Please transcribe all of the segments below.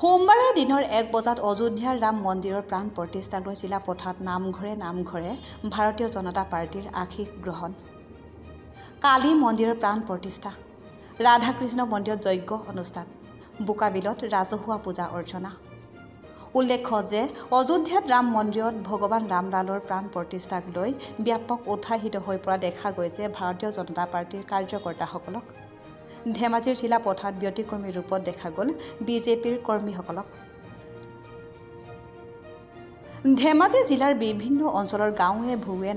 সোমবাৰে দিনৰ 1 বজাত অযোধ্যাৰ ৰাম মন্দিৰৰ প্ৰাণ প্ৰতিষ্ঠালৈ চিলাপথাৰত নামঘৰে ভাৰতীয় জনতা পাৰ্টীৰ আশীষ গ্ৰহণ। কালী মন্দিৰৰ প্ৰাণ প্ৰতিষ্ঠা, ৰাধাকৃষ্ণ মন্দিৰত যজ্ঞ অনুষ্ঠান, বোকাবিলত ৰাজহুৱা পূজা অৰ্চনা। উল্লেখ্য যে অযোধ্যাত ৰাম মন্দিৰত ভগৱান ৰামলালৰ প্ৰাণ প্ৰতিষ্ঠাক লৈ ব্যাপক উৎসাহিত হৈ পৰা দেখা গৈছে ভাৰতীয় জনতা পাৰ্টীৰ কাৰ্যকৰ্তাসকলক। ধেমাজিৰ চিলাপথাৰত ব্যতিক্ৰমী ৰূপত দেখা গ'ল বিজেপিৰ কৰ্মীসকলক। ধেমাজি জিলাৰ বিভিন্ন অঞ্চলৰ গাঁৱে ভূঞে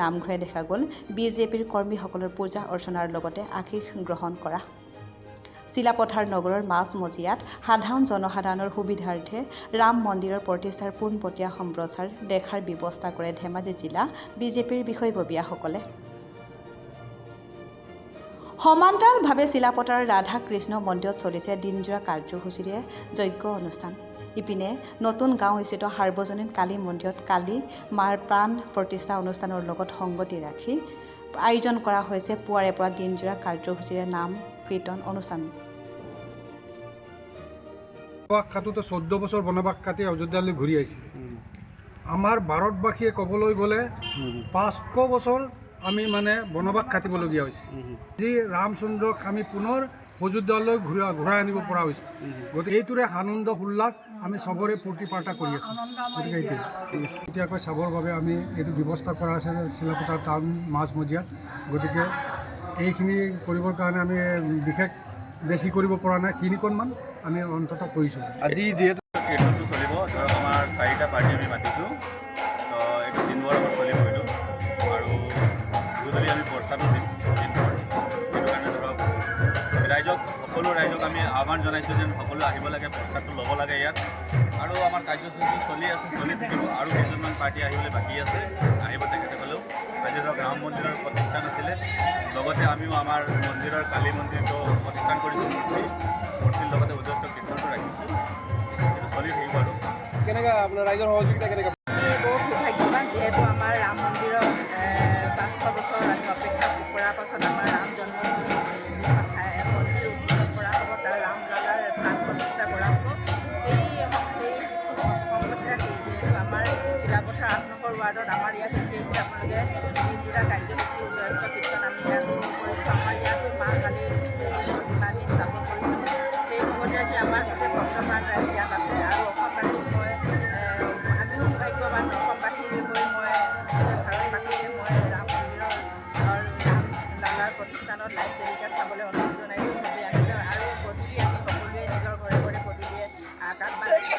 নামঘৰে দেখা গ'ল বিজেপিৰ কৰ্মীসকলৰ পূজা অৰ্চনাৰ লগতে আশীষ গ্ৰহণ কৰা। চিলাপথাৰ নগৰৰ মাজমজিয়াত সাধাৰণ জনসাধাৰণৰ সুবিধাৰ্থে ৰাম মন্দিৰৰ প্ৰতিষ্ঠাৰ পোনপটীয়া সম্প্ৰচাৰ দেখাৰ ব্যৱস্থা কৰে ধেমাজি জিলা বিজেপিৰ বিষয়ববীয়াসকলে। সমান্তৰালভাৱে চিলাপথাৰ ৰাধাকৃষ্ণ মন্দিৰত চলিছে দিনজোৰা কাৰ্যসূচীৰে যজ্ঞ অনুষ্ঠান। ইপিনে নতুন গাঁওস্থিত সাৰ্বজনীন কালী মন্দিৰত কালী মাৰ প্ৰাণ প্ৰতিষ্ঠা অনুষ্ঠানৰ লগত সংগতি ৰাখি আয়োজন কৰা হৈছে পুৱাৰে পৰা দিনজোৰা কাৰ্যসূচীৰে নাম কীৰ্তন অনুষ্ঠান। বনবাস 14 বছৰ বনবাস কাটি অযোধ্যালৈ ঘূৰি আহিছিল। আমাৰ ভাৰতবাসীয়ে ক'বলৈ গ'লে 500 বছৰ আমি বনবাস কাটিবলগীয়া হৈছে। যি ৰামচন্দ্ৰক আমি পুনৰ অযোধ্যালৈ ঘূৰাই আনিব পৰা হৈছে। গতিকে এইটোৰে আনন্দ উল্লাস আমি চবৰে ফূৰ্তি ফাৰ্তা কৰি আছোঁ। গতিকে এইটোৱে এতিয়াকৈ চাবৰ বাবে আমি এইটো ব্যৱস্থা কৰা আছে চিলাপথাৰ টাউন মাজমজিয়াত। গতিকে এইখিনি কৰিবৰ কাৰণে আমি বিশেষ বেছি কৰিব পৰা নাই, 3খনমান আমি অন্তত কৰিছোঁ। আজি যিহেতু কীৰ্তনটো চলিব, ধৰক আমাৰ 4টা পাৰ্টি আমি মাতিছোঁ, তো এইটো দিনবৰ আগত চলিব এইটো, আৰু গধূলি আমি প্ৰস্তাৱটো দিম দিনবৰ। সেইটো কাৰণে ধৰক সকলো ৰাইজক আমি আহ্বান জনাইছোঁ যেন সকলো আহিব লাগে, প্ৰস্তাৱটো ল'ব লাগে ইয়াত। আৰু আমাৰ কাৰ্যসূচী চলি থাকিব, আৰু কেইজনমান পাৰ্টি আহিবলৈ বাকী আছে, আহিব তেখেতসকলেও। আজি ধৰক ৰাম মন্দিৰৰ প্ৰতিষ্ঠান আছিলে, লগতে আমিও আমাৰ মন্দিৰৰ কালী মন্দিৰটো প্ৰতিষ্ঠান কৰিছোঁ, মূৰ্তিৰ লগতে উদ্দেশ্য কীৰ্তনটো ৰাখিছোঁ। এইটো চলি থাকিব। আৰু কেনেকৈ আপোনাৰ ৰাইজৰ সহযোগিতা কেনেকৈ? বহুত সৌভাগ্যৱান, যিহেতু আমাৰ ৰাম মন্দিৰৰ 500 বছৰ আমি অপেক্ষা কৰাৰ পাছত আমাৰ ৰাম জন্মভূমি মন্দিৰ উদ্বোধন কৰা হ'ব, তাৰ ৰামলালাৰ প্ৰাণ প্ৰতিষ্ঠা কৰা হ'ব। সেই সংগতি ৰাখি যিহেতু আমাৰ চিলাপথাৰ 8 নম্বৰ ৱাৰ্ডত আমাৰ ইয়াত বিশেষকৈ আপোনালোকে দিনজোৰা কাৰ্যসূচী উদ্দেশ্য কীৰ্তন আমি ইয়াত কৰিছোঁ। আমাৰ ইয়াতো মা কালীৰ প্ৰতিমা আমি স্থাপন কৰিছোঁ। সেই সংগতি ৰাখি আমাৰ গোটেই ভক্তপ্ৰাণ ৰাইজ ইয়াত আছে। আৰু অসমবাসীক আমিও সৌভাগ্যৱান, অসমবাসীৰ হৈ গোটেই ভাৰতবাসীৰে ৰাম মন্দিৰৰ ৰামলালাৰ প্ৰতিষ্ঠানত লাইভ টেলিকাষ্ট চাবলৈ অনুৰোধ জনাইছোঁ। চবেই আহিলে আৰু গধূলি আমি সকলোৱে নিজৰ ঘৰে গধূলিয়ে আকাশবাণী